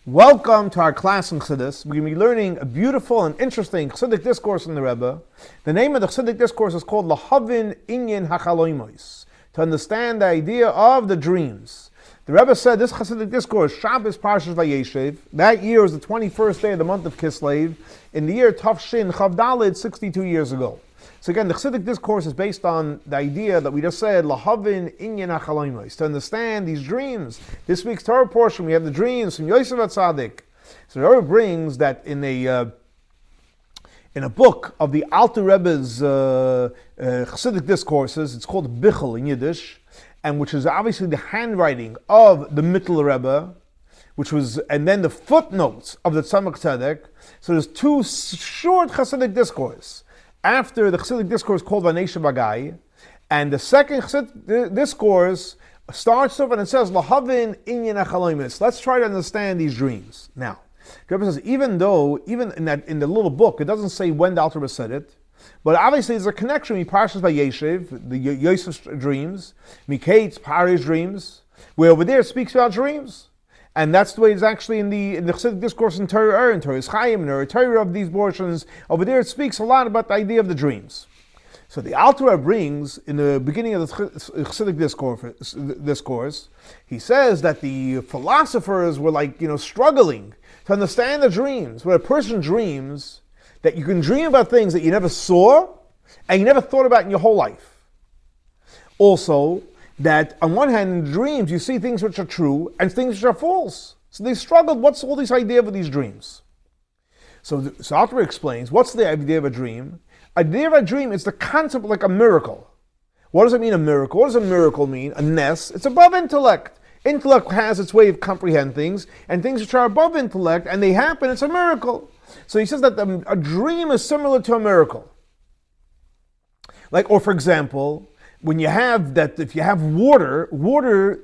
Welcome to our class in Chassidus. We're going to be learning a beautiful and interesting Chassidic discourse from the Rebbe. The name of the Chassidic discourse is called להבין ענין החלומות, to understand the idea of the dreams. The Rebbe said this Chassidic discourse, Shabbos Parshas Vayeshev, that year was the 21st day of the month of Kislev, in the year Tafshin Chav Daled, 62 years ago. So again, the Chassidic discourse is based on the idea that we just said, להבין ענין החלומות, to understand these dreams. This week's Torah portion, we have the dreams from Yosef HaTzadik. So the Rebbe brings that in a book of the Alter Rebbe's Chassidic discourses, it's called Bichel in Yiddish, and which is obviously the handwriting of the Mittler Rebbe, and then the footnotes of the Tzemach Tzedek. So there's two short Chassidic discourse. After the Chassidic discourse called Vanesha Bagai, and the second Chassidic discourse starts off and it says להבין ענין החלומות. Let's try to understand these dreams. Now, the Rebbe says even in the little book it doesn't say when the Alter Rebbe said it, but obviously there's a connection between Parshas Vayeshev, the Yosef's dreams, Miket's Pari's dreams, where over there it speaks about dreams. And that's the way it's actually in the Chassidic discourse in Torah, in Torah's Chaim, in Torah of these portions. Over there it speaks a lot about the idea of the dreams. So the Alter Rebbe brings, in the beginning of the Chassidic discourse, he says that the philosophers were struggling to understand the dreams. When a person dreams, that you can dream about things that you never saw and you never thought about in your whole life. Also, that on one hand, in dreams, you see things which are true and things which are false. So they struggled, what's all this idea of these dreams? So Alter Rebbe explains, what's the idea of a dream? Idea of a dream is the concept like a miracle. What does it mean, a miracle? What does a miracle mean? A ness. It's above intellect. Intellect has its way of comprehending things, and things which are above intellect, and they happen, it's a miracle. So he says that a dream is similar to a miracle. Or for example, when you have that, if you have water,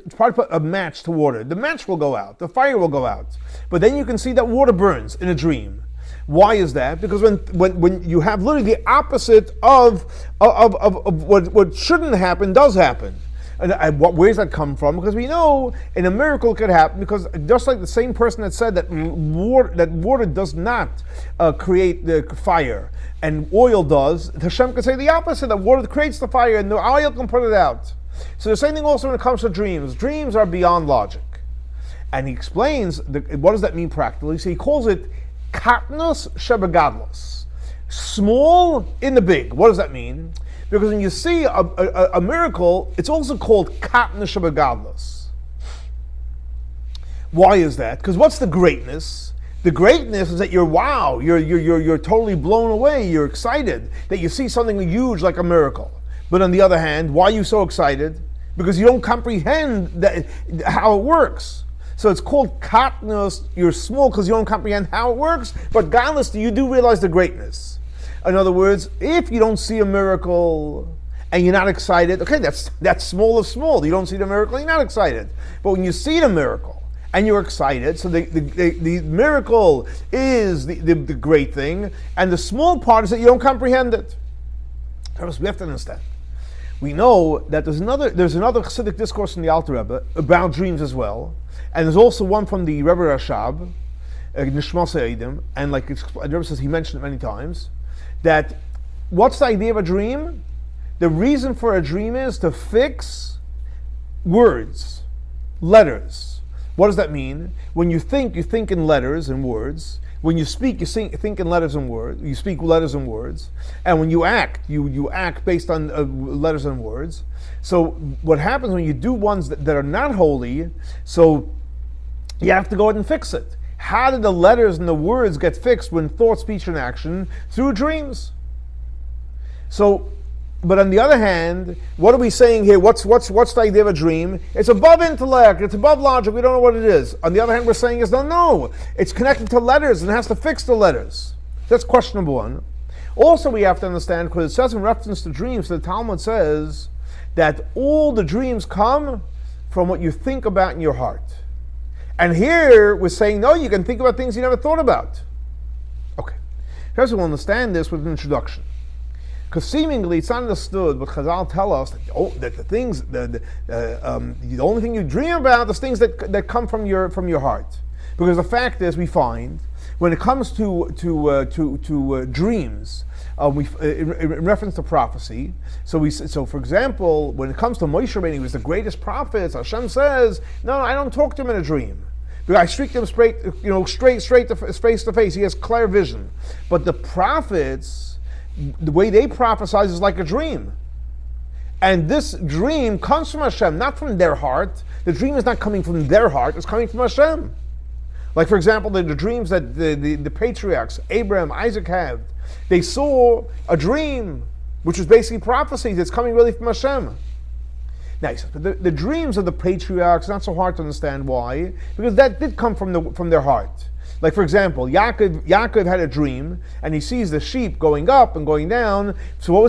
it's probably put a match to water. The match will go out, the fire will go out. But then you can see that water burns in a dream. Why is that? Because when you have literally the opposite of what shouldn't happen does happen. And where does that come from? Because we know in a miracle it could happen, because just like the same person that said that water does not create the fire, and oil does, Hashem can say the opposite, that water creates the fire and the oil can put it out. So the same thing also when it comes to dreams. Dreams are beyond logic. And he explains, what does that mean practically? So he calls it katnos shebegadlos, small in the big. What does that mean? Because when you see a miracle, it's also called katnos shebegadlos. Why is that? Because what's the greatness? The greatness is that you're totally blown away, you're excited that you see something huge like a miracle. But on the other hand, why are you so excited? Because you don't comprehend how it works. So it's called katnos, you're small because you don't comprehend how it works, but godless, you do realize the greatness. In other words, if you don't see a miracle and you're not excited, okay, that's small of small. You don't see the miracle, you're not excited. But when you see the miracle, and you're excited, so the miracle is the great thing, and the small part is that you don't comprehend it. We have to understand. We know that there's another Chassidic discourse in the Alter Rebbe about dreams as well, and there's also one from the Rebbe Rashab, Nishmas Eidim, and like the Rebbe says, he mentioned it many times, that what's the idea of a dream? The reason for a dream is to fix words, letters. What does that mean? When you think in letters and words. When you speak, you think in letters and words. You speak letters and words. And when you act, you act based on letters and words. So what happens when you do ones that are not holy, so you have to go ahead and fix it. How did the letters and the words get fixed when thought, speech, and action? Through dreams. But on the other hand, what are we saying here? What's the idea of a dream? It's above intellect, it's above logic, we don't know what it is. On the other hand, we're saying no, it's connected to letters and has to fix the letters. That's question number one. Also, we have to understand, because it says in reference to dreams, the Talmud says that all the dreams come from what you think about in your heart. And here we're saying, no, you can think about things you never thought about. Okay. First, we'll understand this with an introduction. Because seemingly it's not understood, but Chazal tell us that the things, the only thing you dream about is things that come from your heart. Because the fact is, we find when it comes to dreams, in reference to prophecy. So for example, when it comes to Moshe Rabbeinu, he was the greatest prophet. Hashem says, no, I don't talk to him in a dream. I speak to him straight to face to face. He has clear vision. But the prophets, the way they prophesize is like a dream. And this dream comes from Hashem, not from their heart. The dream is not coming from their heart, it's coming from Hashem. Like, for example, the dreams that the patriarchs, Abraham, Isaac had, they saw a dream, which was basically prophecy that's coming really from Hashem. Nice. But the dreams of the patriarchs, not so hard to understand why, because that did come from their heart. Like, for example, Yaakov had a dream, and he sees the sheep going up and going down. So what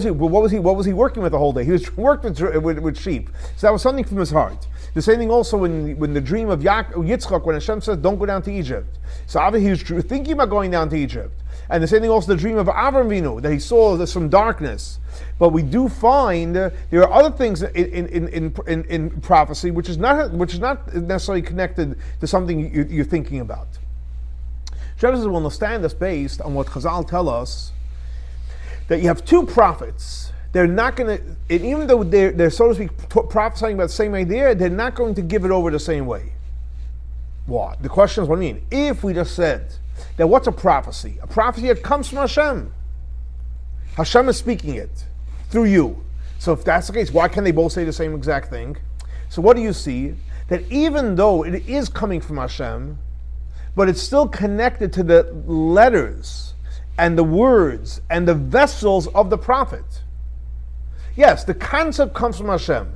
was he working with the whole day? He was working with sheep. So that was something from his heart. The same thing also when the dream of Yitzchok, when Hashem says, don't go down to Egypt. So obviously he was thinking about going down to Egypt. And the same thing also the dream of Avram Avinu, that he saw some darkness. But we do find there are other things in prophecy which is not necessarily connected to something you're thinking about. Shabbos will understand this based on what Chazal tell us, that you have two prophets. They're not going to, and even though they're so to speak prophesying about the same idea, they're not going to give it over the same way. What? The question is, what do you mean? If we just said that what's a prophecy? A prophecy that comes from Hashem. Hashem is speaking it through you. So if that's the case, why can't they both say the same exact thing? So what do you see? That even though it is coming from Hashem, but it's still connected to the letters and the words and the vessels of the prophet. Yes, the concept comes from Hashem,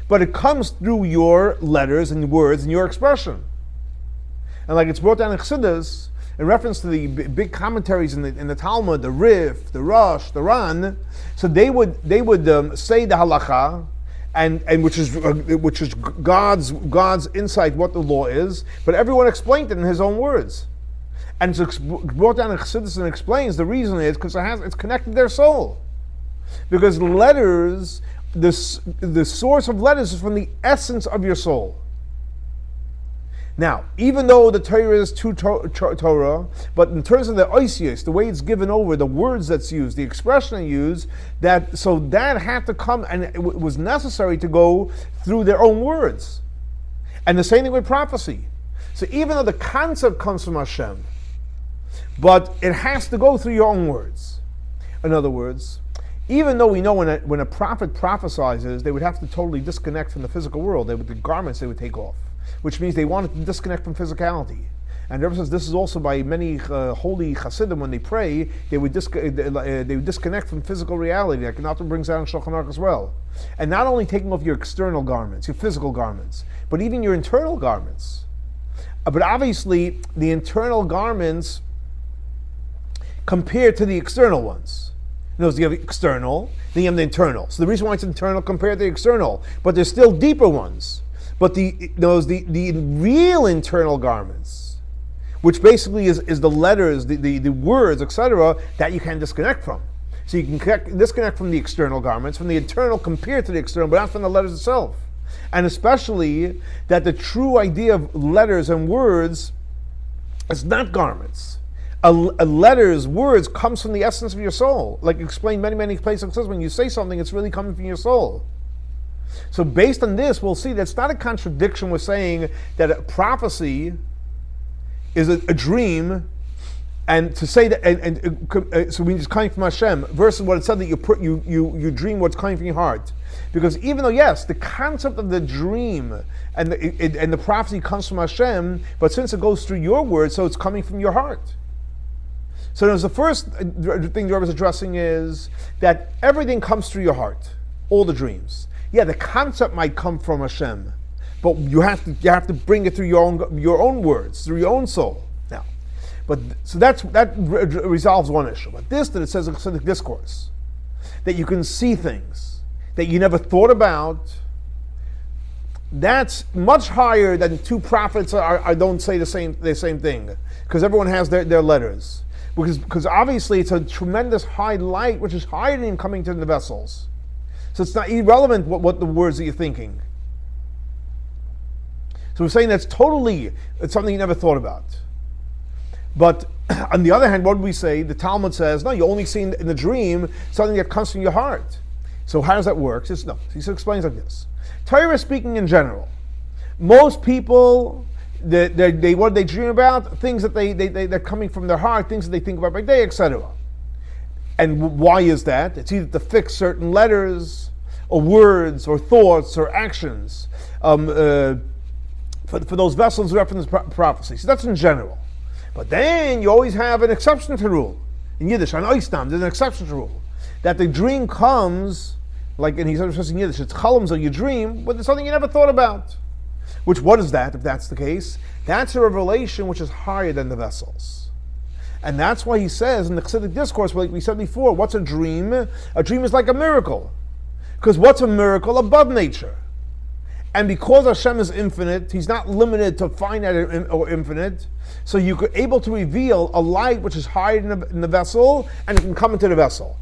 but it comes through your letters and words and your expression. And like it's brought down in Chassidus, in reference to the big commentaries in the Talmud, the Rif, the Rosh, the Ran, so they would say the halacha, and which is God's insight what the law is, but everyone explained it in his own words. And it's brought down in Chassidus and explains the reason is because it's connected to their soul. Because letters, the source of letters is from the essence of your soul. Now, even though the Torah is to Torah, but in terms of the oisios, the way it's given over, the words that's used, the expression used, that had to come, and it was necessary to go through their own words. And the same thing with prophecy. So even though the concept comes from Hashem, but it has to go through your own words. In other words, even though we know when a prophet prophesizes, they would have to totally disconnect from the physical world. The garments they would take off, which means they wanted to disconnect from physicality. And ever since this is also by many holy Hasidim, when they pray, they would disconnect from physical reality. Like Nathan brings out in Shulchan Aruch as well. And not only taking off your external garments, your physical garments, but even your internal garments. But obviously, the internal garments compared to the external ones. In other words, you have external, then you have the internal. So the reason why it's internal compared to the external, but there's still deeper ones. But the real internal garments, which basically is the letters, the words, etc., that you can disconnect from. So you can disconnect from the external garments, from the internal compared to the external, but not from the letters itself. And especially that the true idea of letters and words is not garments. A letter's words comes from the essence of your soul. Like explained many places, when you say something, it's really coming from your soul. So based on this, we'll see that's not a contradiction with saying that a prophecy is a dream, and to say that, so when it's coming from Hashem, versus what it said that you dream what's coming from your heart. Because even though, yes, the concept of the dream and the prophecy comes from Hashem, but since it goes through your words, so it's coming from your heart. So there's the first thing the Rebbe is addressing is that everything comes through your heart, all the dreams. Yeah, the concept might come from Hashem, but you have to bring it through your own words, through your own soul. Now, that resolves one issue. But this that it says in Chassidic discourse, that you can see things that you never thought about, that's much higher than two prophets don't say the same thing, because everyone has their letters. Because obviously it's a tremendous high light, which is higher than coming to the vessels. So it's not irrelevant what the words that you're thinking. So we're saying it's something you never thought about. But on the other hand, what do we say? The Talmud says, no, you only see in the dream something that comes from your heart. So how does that work? He explains like this. Torah speaking in general, most people, what do they dream about? Things that they're coming from their heart, things that they think about by day, etc. And why is that? It's either to fix certain letters, or words, or thoughts, or actions, for those vessels reference prophecy. So that's in general. But then you always have an exception to the rule. In Yiddish, an oistam, there's an exception to the rule. That the dream comes, like, and he says in Yiddish, it's chalomos, or you dream, but it's something you never thought about. What is that, if that's the case? That's a revelation which is higher than the vessels. And that's why he says in the Chassidic discourse, like we said before, what's a dream? A dream is like a miracle. Because what's a miracle? Above nature. And because Hashem is infinite, He's not limited to finite or infinite, so you're able to reveal a light which is higher in the vessel, and it can come into the vessel.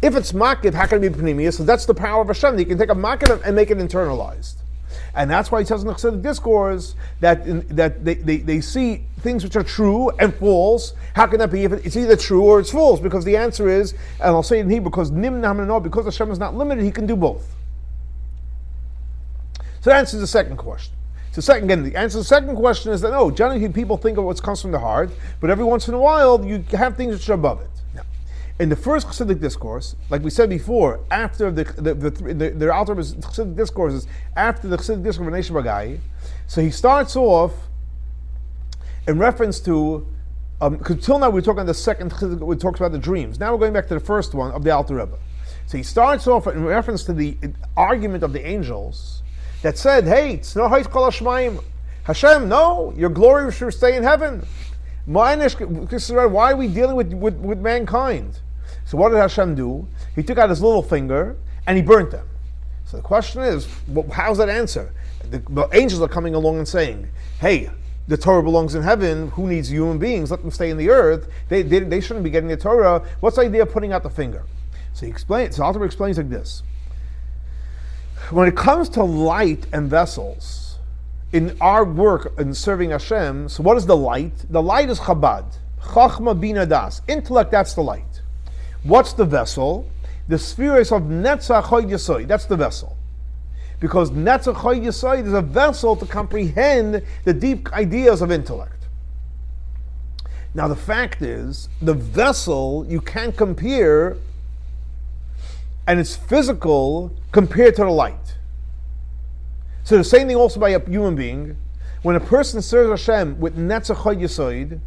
If it's makif, how can it be pneumius? So that's the power of Hashem. You can take a makif and make it internalized. And that's why he says in the Chassidic discourse that they see things which are true and false. How can that be if it's either true or it's false? Because the answer is, and I'll say it in Hebrew, because Hashem is not limited, He can do both. So that answers the second question. So the answer to the second question is that no, generally people think of what comes from the heart, but every once in a while you have things which are above it. Now, in the first Chassidic discourse, like we said before, after the Alter Rebbe's Chassidic discourses, after the Chassidic discourse of Nation Bagai, so he starts off in reference to, because till now we're talking about the second Chassidic, we talked about the dreams. Now we're going back to the first one of the Alter Rebbe. So he starts off in reference to the argument of the angels, that said, hey, it's no Ha'is Kol Hashmayim. Hashem, no, your glory should stay in heaven. Why are we dealing with mankind? So what did Hashem do? He took out his little finger and he burnt them. So the question is, how's that answer? The angels are coming along and saying, hey, the Torah belongs in heaven, who needs human beings? Let them stay in the earth. They shouldn't be getting the Torah. What's the idea of putting out the finger? So he explains, so Alter Rebbe explains like this. When it comes to light and vessels, in our work in serving Hashem, so what is the light? The light is Chabad. Chachma Bina Das. Intellect, that's the light. What's the vessel? The spheres of Netzach Chod Yesod. That's the vessel. Because Netzach Chod Yesod is a vessel to comprehend the deep ideas of intellect. Now the fact is, the vessel you can't compare, and it's physical compared to the light. So the same thing also by a human being. When a person serves Hashem with Netzach Chod Yesod,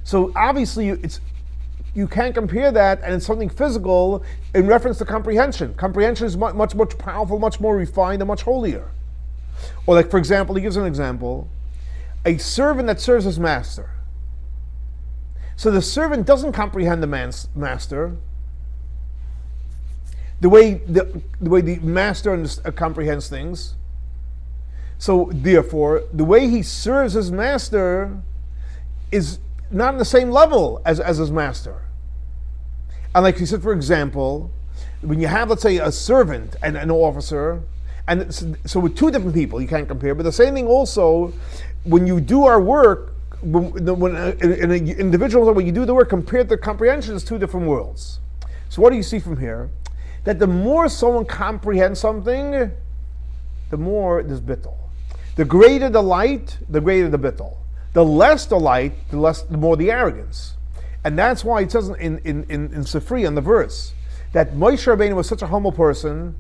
so obviously you can't compare that, and it's something physical in reference to comprehension. Comprehension is much powerful, much more refined, and much holier. Or like, for example, he gives an example, a servant that serves his master. So the servant doesn't comprehend the man's master the way the master comprehends things. So therefore, the way he serves his master is not on the same level as his master. And like he said, for example, when you have, let's say, a servant and an officer, and so with two different people, you can't compare. But the same thing also, when you do our work, when an individual, when you do the work compared to comprehension, it's two different worlds. So what do you see from here? That the more someone comprehends something, the more there's bittul. The greater the light, the greater the bittul. The less the light, the more the arrogance. And that's why it says in Sifri, on the verse, that Moshe Rabbeinu was such a humble person.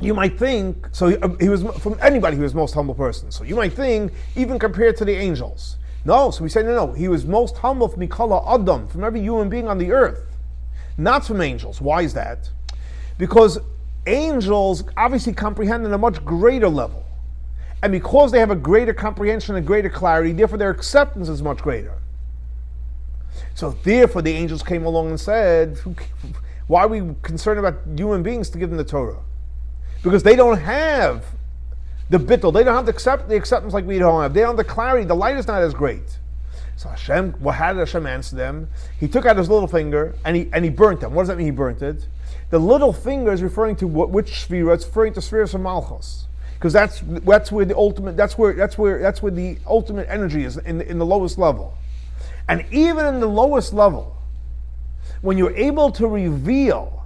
You might think, so he was, from anybody, he was the most humble person. So you might think, even compared to the angels. No, so we say no, he was most humble from Mikala Adam, from every human being on the earth. Not from angels. Why is that? Because angels obviously comprehend on a much greater level. And because they have a greater comprehension and greater clarity, therefore their acceptance is much greater. So therefore the angels came along and said, why are we concerned about human beings to give them the Torah? Because they don't have the bittul, they don't have the acceptance like we don't have. They don't have the clarity, the light is not as great. So Hashem, how did Hashem answer them? He took out his little finger and he burnt them. What does that mean, he burnt it? The little finger is referring to which sphere? It's referring to spheres of Malchus. because that's where the ultimate that's where the ultimate energy is in the lowest level. And even in the lowest level, when you're able to reveal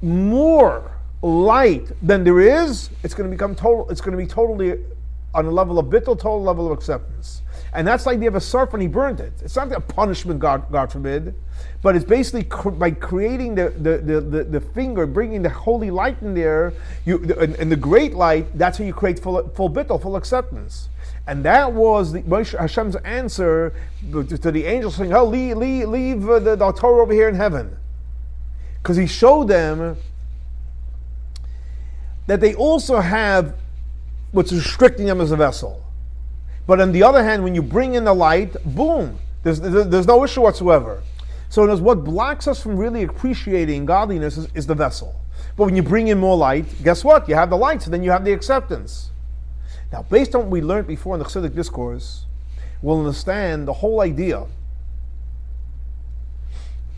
more light than there is, it's going to become total. It's going to be totally on a level of bittul, total level of acceptance. And that's the idea of a surf when he burnt it. It's not a punishment, God forbid, but it's basically by creating the finger, bringing the holy light in there, and the great light. That's how you create full bittul, full acceptance. And that was Hashem's answer to the angels saying, "Oh, leave the Torah over here in heaven," because he showed them that they also have what's restricting them as a vessel. But on the other hand, when you bring in the light, boom, there's no issue whatsoever. So what blocks us from really appreciating godliness is the vessel. But when you bring in more light, guess what? You have the light, so then you have the acceptance. Now, based on what we learned before in the Chassidic discourse, we'll understand the whole idea.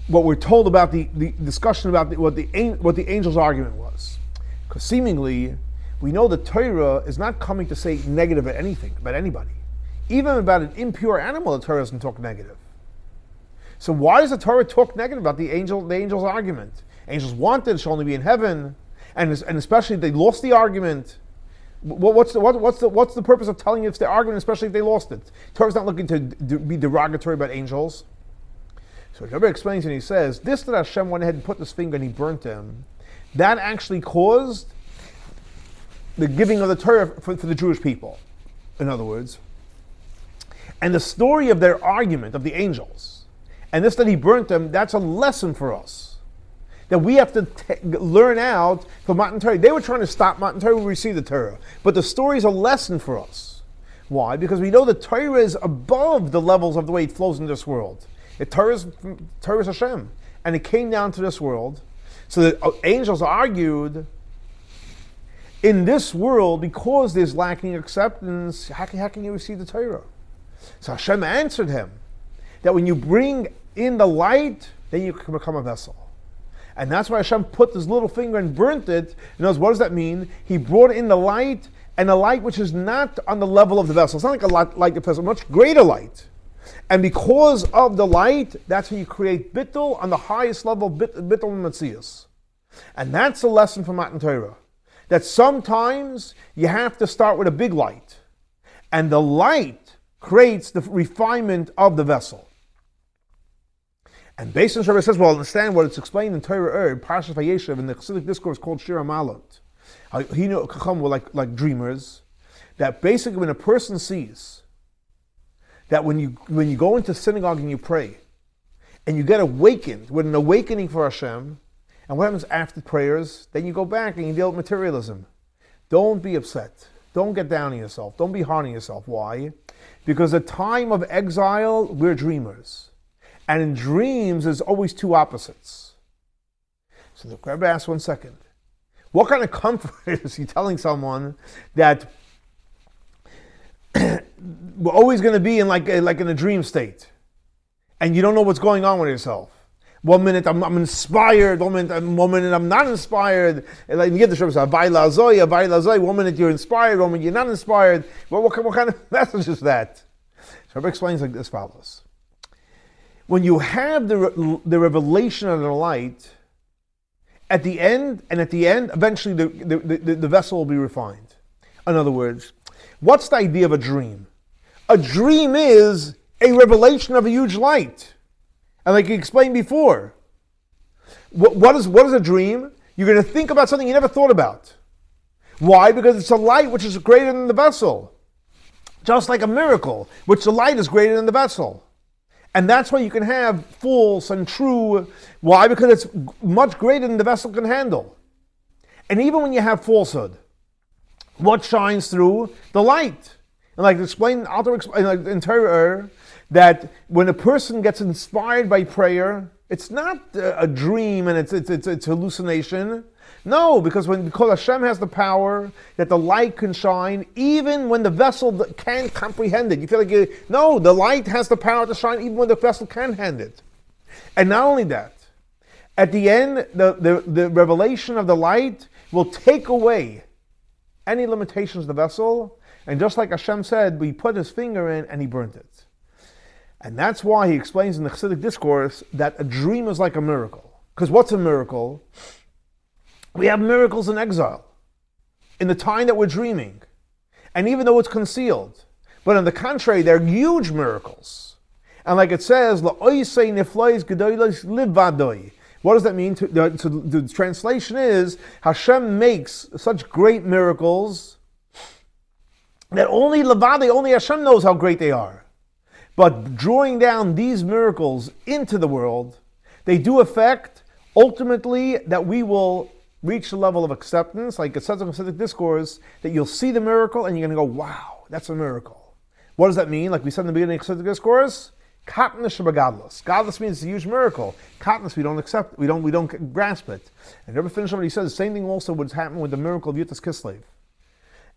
What we're told about the discussion about what the angel's argument was. Because seemingly, we know the Torah is not coming to say negative at anything, about anybody. Even about an impure animal, the Torah doesn't talk negative. So why does the Torah talk negative about the angel's argument? Angels wanted, it should only be in heaven, and especially if they lost the argument. What's the purpose of telling you it's the argument, especially if they lost it? Torah's not looking to be derogatory about angels. So Rabbi explains and he says, this that Hashem went ahead and put this finger and he burnt him, that actually caused the giving of the Torah for the Jewish people, in other words. And the story of their argument of the angels, and this that he burnt them, that's a lesson for us. That we have to learn out from Matan Torah. They were trying to stop Matan Torah when we receive the Torah. But the story is a lesson for us. Why? Because we know that Torah is above the levels of the way it flows in this world. Torah is Hashem. And it came down to this world. So the angels argued, in this world, because there's lacking acceptance, how can you receive the Torah? So Hashem answered him, that when you bring in the light, then you can become a vessel. And that's why Hashem put his little finger and burnt it. You know, what does that mean? He brought in the light, and a light which is not on the level of the vessel. It's not like a light like the vessel, a much greater light. And because of the light, that's how you create bittul on the highest level, bittul and metzius. And that's the lesson from Matan Torah. That sometimes you have to start with a big light. And the light creates the refinement of the vessel. And based on what Rabbi says, well, understand what it's explained in Torah, Parashat Vayeshev, in the Chassidic discourse called Shir HaMalot. He knew Chacham were like dreamers. That basically when a person sees that when you go into synagogue and you pray, and you get awakened with an awakening for Hashem, and what happens after prayers? Then you go back and you deal with materialism. Don't be upset. Don't get down on yourself. Don't be hard on yourself. Why? Because the time of exile, we're dreamers. And in dreams, there's always two opposites. So the Rebbe asks 1 second. What kind of comfort is he telling someone that we're always going to be in like in a dream state, and you don't know what's going on with yourself? 1 minute I'm inspired, 1 minute I'm not inspired. Like you get the Rebbe says, "Avay lazoi." 1 minute you're inspired, 1 minute you're not inspired. What kind of message is that? So Rebbe explains like this follows. When you have the revelation of the light, at the end, eventually the vessel will be refined. In other words, what's the idea of a dream? A dream is a revelation of a huge light. And like you explained before, what is a dream? You're going to think about something you never thought about. Why? Because it's a light which is greater than the vessel. Just like a miracle, which the light is greater than the vessel. And that's why you can have false and true. Why? Because it's much greater than the vessel can handle. And even when you have falsehood, what shines through? The light. And like explained in Torah, that when a person gets inspired by prayer, it's not a dream and it's hallucination. No, because Hashem has the power that the light can shine even when the vessel can't comprehend it. You feel like no, the light has the power to shine even when the vessel can't hand it. And not only that, at the end, the revelation of the light will take away any limitations of the vessel. And just like Hashem said, he put his finger in and he burnt it. And that's why he explains in the Chassidic discourse that a dream is like a miracle. Because what's a miracle? We have miracles in exile, in the time that we're dreaming. And even though it's concealed. But on the contrary, they're huge miracles. And like it says, what does that mean? The translation is, Hashem makes such great miracles that only Hashem knows how great they are. But drawing down these miracles into the world, they do affect, ultimately, that we will reach the level of acceptance, like it says in the Chassidic discourse, that you'll see the miracle and you're going to go, wow, that's a miracle. What does that mean? Like we said in the beginning of the Chassidic discourse, Katnish Gadlus. Gadlus means it's a huge miracle. Katnish, we don't accept, we don't grasp it. And Rabbi finished what he says, the same thing also would happen with the miracle of Yutas Kislev.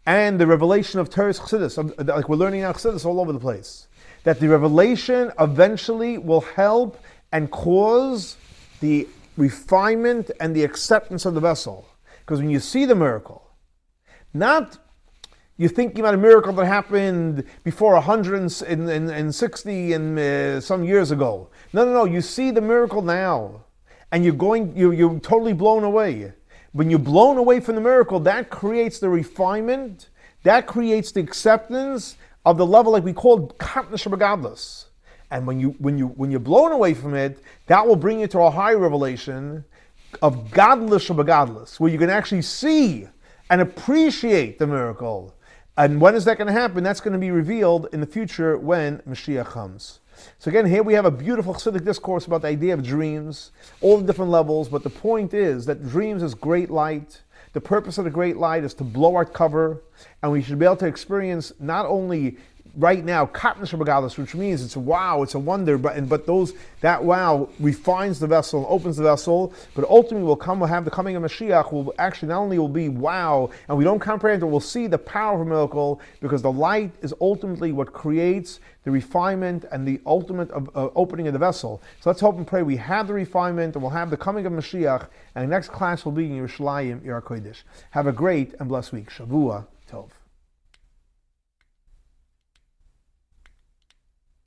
And the revelation of Teres Chassidus, like we're learning now Chassidus all over the place. That the revelation eventually will help and cause the refinement and the acceptance of the vessel. Because when you see the miracle, not you're thinking about a miracle that happened before 160 and some years ago. No. You see the miracle now, and you're totally blown away. When you're blown away from the miracle, that creates the refinement, that creates the acceptance of the level like we call Katnish Begadlus. And when you're blown away from it, that will bring you to a high revelation of Gadlus Begadlus, where you can actually see and appreciate the miracle. And when is that going to happen? That's going to be revealed in the future when Mashiach comes. So again, here we have a beautiful Chassidic discourse about the idea of dreams, all the different levels, but the point is that dreams is great light. The purpose of the great light is to blow our cover, and we should be able to experience not only right now Katnish Begadlus, which means it's wow, it's a wonder, but that wow refines the vessel, opens the vessel, but ultimately we'll have the coming of Mashiach will actually not only will be wow, and we don't comprehend it, we'll see the power of a miracle, because the light is ultimately what creates the refinement and the ultimate of opening of the vessel. So let's hope and pray we have the refinement and we'll have the coming of Mashiach, and the next class will be in Yerushalayim, Yer HaKodesh. Have a great and blessed week. Shavua Tov.